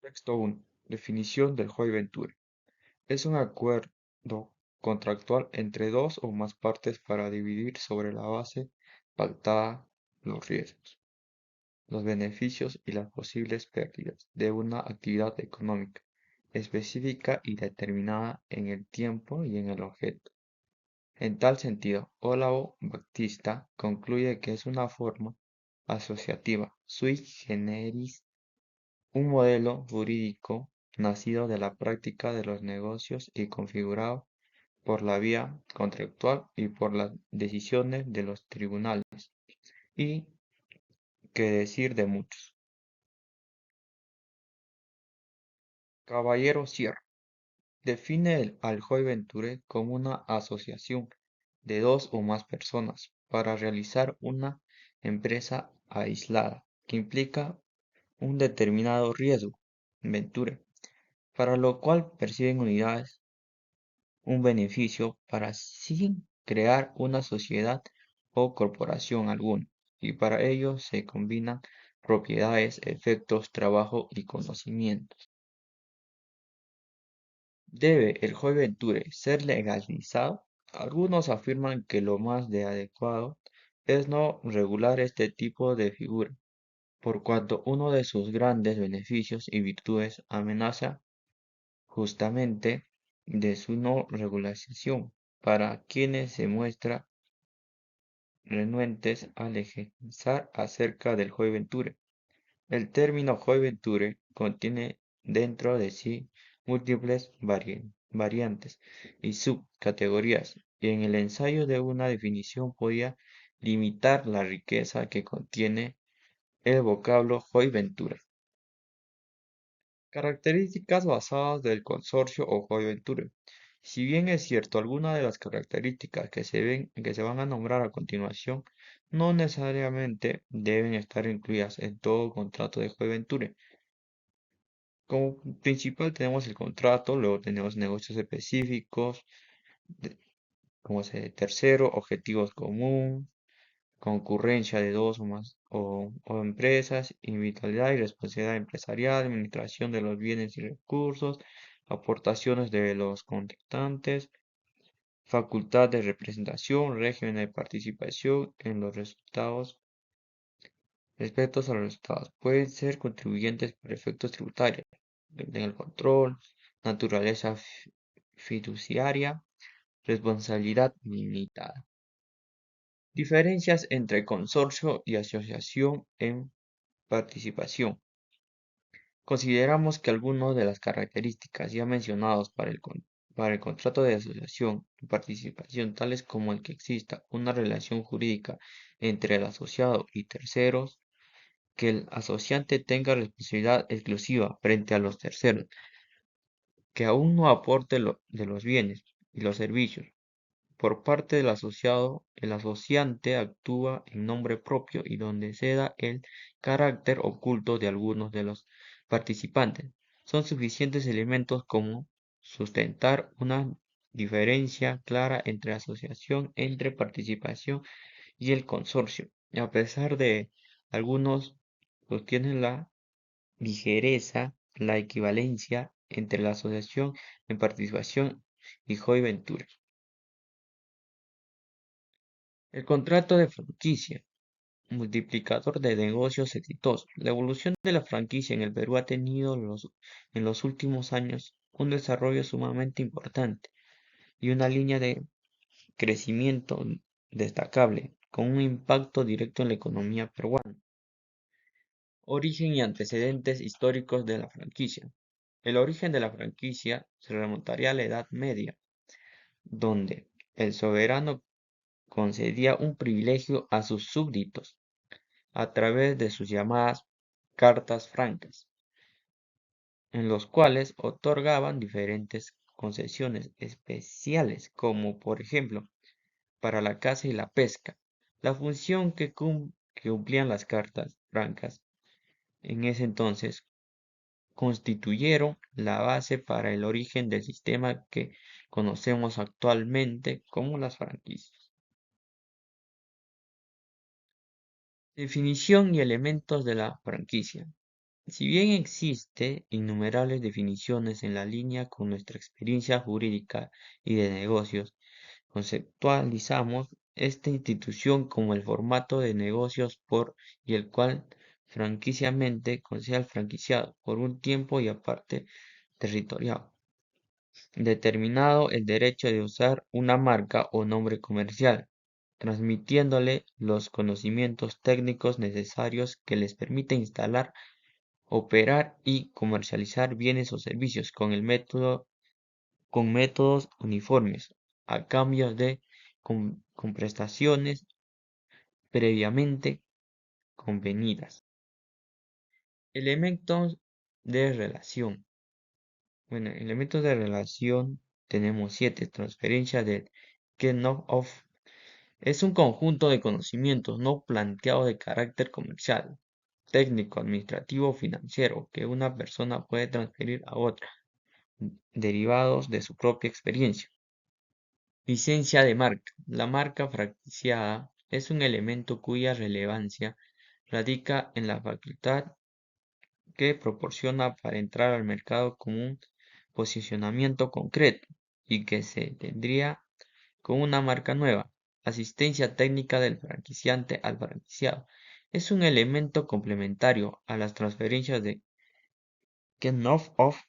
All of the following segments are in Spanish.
Texto 1. Definición del joint venture. Es un acuerdo contractual entre dos o más partes para dividir sobre la base pactada los riesgos, los beneficios y las posibles pérdidas de una actividad económica específica y determinada en el tiempo y en el objeto. En tal sentido, Olavo Baptista concluye que es una forma asociativa sui generis, un modelo jurídico nacido de la práctica de los negocios y configurado por la vía contractual y por las decisiones de los tribunales, y qué decir de muchos. Caballero Sierra define al joint venture como una asociación de dos o más personas para realizar una empresa aislada que implica un determinado riesgo, venture, para lo cual perciben unidades un beneficio para sin crear una sociedad o corporación alguna, y para ello se combinan propiedades, efectos, trabajo y conocimientos. ¿Debe el joint venture ser legalizado? Algunos afirman que lo más de adecuado es no regular este tipo de figura, por cuanto uno de sus grandes beneficios y virtudes amenaza justamente de su no regulación para quienes se muestran renuentes a legislar acerca del joint venture. El término joint venture contiene dentro de sí múltiples variantes y subcategorías, y en el ensayo de una definición podía limitar la riqueza que contiene el vocablo joint venture. Características basadas del consorcio o joint venture. Si bien es cierto, algunas de las características que se van a nombrar a continuación no necesariamente deben estar incluidas en todo contrato de joint venture. Como principal tenemos el contrato, luego tenemos negocios específicos, de- como ese tercero, objetivos común, concurrencia de dos o más o empresas, individualidad y responsabilidad empresarial, administración de los bienes y recursos, aportaciones de los contratantes, facultad de representación, régimen de participación en los resultados. Respecto a los resultados, pueden ser contribuyentes por efectos tributarios, en el control, naturaleza fiduciaria, responsabilidad limitada. Diferencias entre consorcio y asociación en participación. Consideramos que algunas de las características ya mencionadas para el contrato de asociación y participación, tales como el que exista una relación jurídica entre el asociado y terceros, que el asociante tenga responsabilidad exclusiva frente a los terceros, que aún no aporte de los bienes y los servicios. Por parte del asociado, el asociante actúa en nombre propio y donde se da el carácter oculto de algunos de los participantes. Son suficientes elementos como sustentar una diferencia clara entre asociación, entre participación y el consorcio. Y a pesar de algunos sostienen la ligereza, la equivalencia entre la asociación en participación y joint venture. El contrato de franquicia, multiplicador de negocios exitosos. La evolución de la franquicia en el Perú ha tenido en los últimos años un desarrollo sumamente importante y una línea de crecimiento destacable, con un impacto directo en la economía peruana. Origen y antecedentes históricos de la franquicia. El origen de la franquicia se remontaría a la Edad Media, donde el soberano concedía un privilegio a sus súbditos a través de sus llamadas cartas francas, en los cuales otorgaban diferentes concesiones especiales, como por ejemplo para la caza y la pesca. La función que cumplían las cartas francas en ese entonces constituyeron la base para el origen del sistema que conocemos actualmente como las franquicias. Definición y elementos de la franquicia. Si bien existe innumerables definiciones en la línea con nuestra experiencia jurídica y de negocios, conceptualizamos esta institución como el formato de negocios por y el cual franquiciamente concede al franquiciado por un tiempo y aparte territorial determinado el derecho de usar una marca o nombre comercial, transmitiéndole los conocimientos técnicos necesarios que les permite instalar, operar y comercializar bienes o servicios con métodos uniformes, a cambio de con prestaciones previamente convenidas. Elementos de relación. Bueno, elementos de relación tenemos 7. Transferencia del Knockoff. Es un conjunto de conocimientos no planteados de carácter comercial, técnico, administrativo o financiero que una persona puede transferir a otra, derivados de su propia experiencia. Licencia de marca. La marca franquiciada es un elemento cuya relevancia radica en la facultad que proporciona para entrar al mercado con un posicionamiento concreto y que se tendría con una marca nueva. Asistencia técnica del franquiciante al franquiciado. Es un elemento complementario a las transferencias de Knockoff.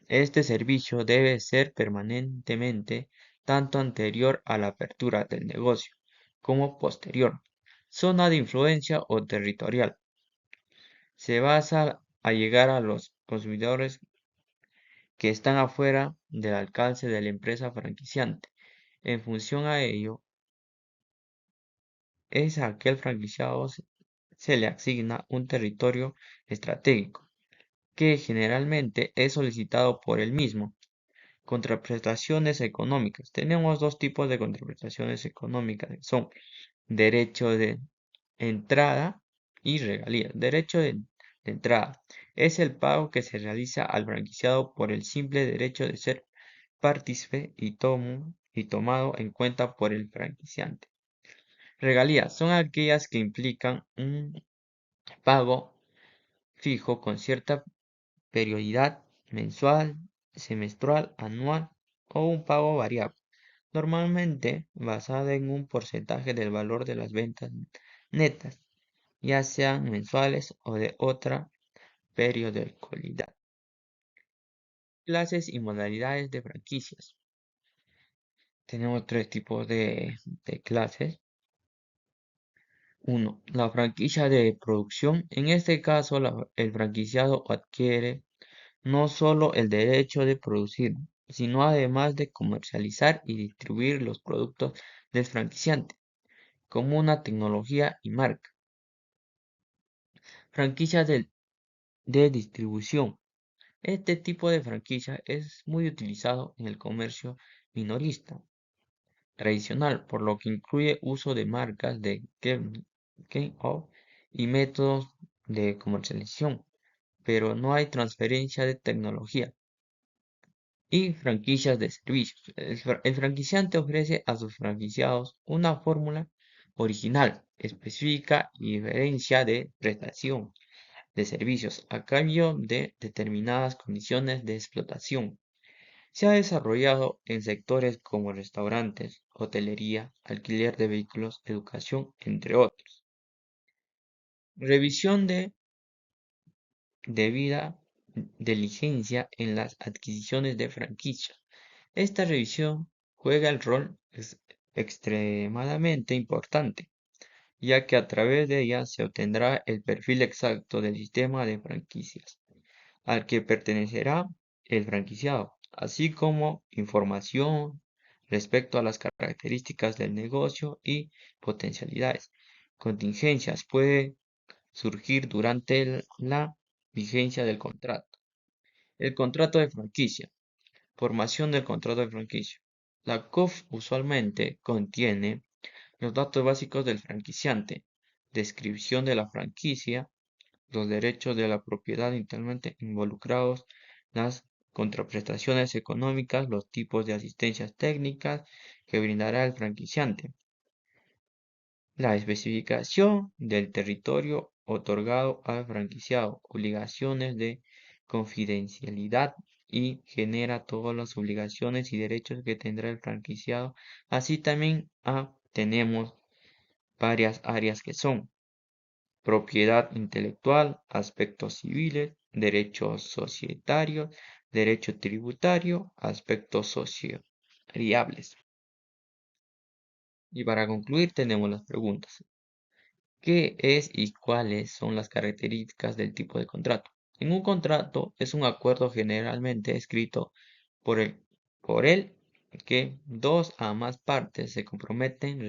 Este servicio debe ser permanentemente tanto anterior a la apertura del negocio como posterior. Zona de influencia o territorial. Se basa a llegar a los consumidores que están afuera del alcance de la empresa franquiciante. En función a ello, es a aquel franquiciado se le asigna un territorio estratégico, que generalmente es solicitado por él mismo. Contraprestaciones económicas. Tenemos dos tipos de contraprestaciones económicas, que son derecho de entrada y regalías. Derecho de entrada es el pago que se realiza al franquiciado por el simple derecho de ser partícipe y tomado en cuenta por el franquiciante. Regalías son aquellas que implican un pago fijo con cierta periodicidad mensual, semestral, anual o un pago variable, normalmente basada en un porcentaje del valor de las ventas netas, ya sean mensuales o de otra periodicidad. Clases y modalidades de franquicias. Tenemos tres tipos de clases. Uno, la franquicia de producción. En este caso, el franquiciado adquiere no solo el derecho de producir, sino además de comercializar y distribuir los productos del franquiciante, como una tecnología y marca. Franquicia de distribución. Este tipo de franquicia es muy utilizado en el comercio minorista tradicional, por lo que incluye uso de marcas de Game-off y métodos de comercialización, pero no hay transferencia de tecnología. Y franquicias de servicios. El franquiciante ofrece a sus franquiciados una fórmula original, específica y diferencia de prestación de servicios a cambio de determinadas condiciones de explotación. Se ha desarrollado en sectores como restaurantes, hotelería, alquiler de vehículos, educación, entre otros. Revisión de debida diligencia en las adquisiciones de franquicias. Esta revisión juega el rol extremadamente importante, ya que a través de ella se obtendrá el perfil exacto del sistema de franquicias al que pertenecerá el franquiciado, así como información respecto a las características del negocio y potencialidades. Contingencias puede surgir durante la vigencia del contrato. El contrato de franquicia. Formación del contrato de franquicia. La COF usualmente contiene los datos básicos del franquiciante, descripción de la franquicia, los derechos de la propiedad internamente involucrados, las contraprestaciones económicas, los tipos de asistencias técnicas que brindará el franquiciante, la especificación del territorio otorgado al franquiciado, obligaciones de confidencialidad y genera todas las obligaciones y derechos que tendrá el franquiciado. Así también tenemos varias áreas que son propiedad intelectual, aspectos civiles, derechos societarios, derecho tributario, aspectos sociariables. Y para concluir tenemos las preguntas. ¿Qué es y cuáles son las características del tipo de contrato? En un contrato es un acuerdo generalmente escrito por el que dos a más partes se comprometen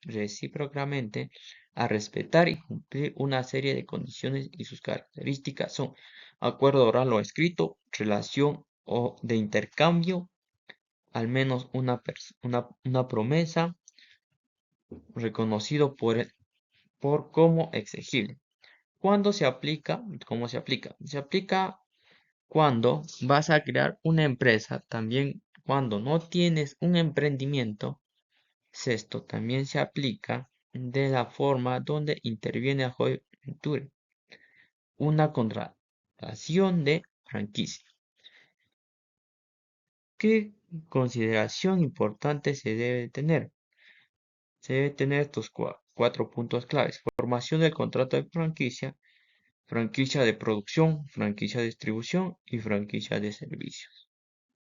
recíprocamente a respetar y cumplir una serie de condiciones y sus características son acuerdo oral o escrito, relación o de intercambio, al menos una promesa, reconocido por como exigible. ¿Cuándo se aplica? ¿Cómo se aplica? Se aplica cuando vas a crear una empresa, también cuando no tienes un emprendimiento. Sexto, también se aplica de la forma donde interviene a Joy Venture, una contratación de franquicia. ¿Qué consideración importante se debe tener? Se debe tener estos cuatro puntos claves. Formación del contrato de franquicia de producción, franquicia de distribución y franquicia de servicios.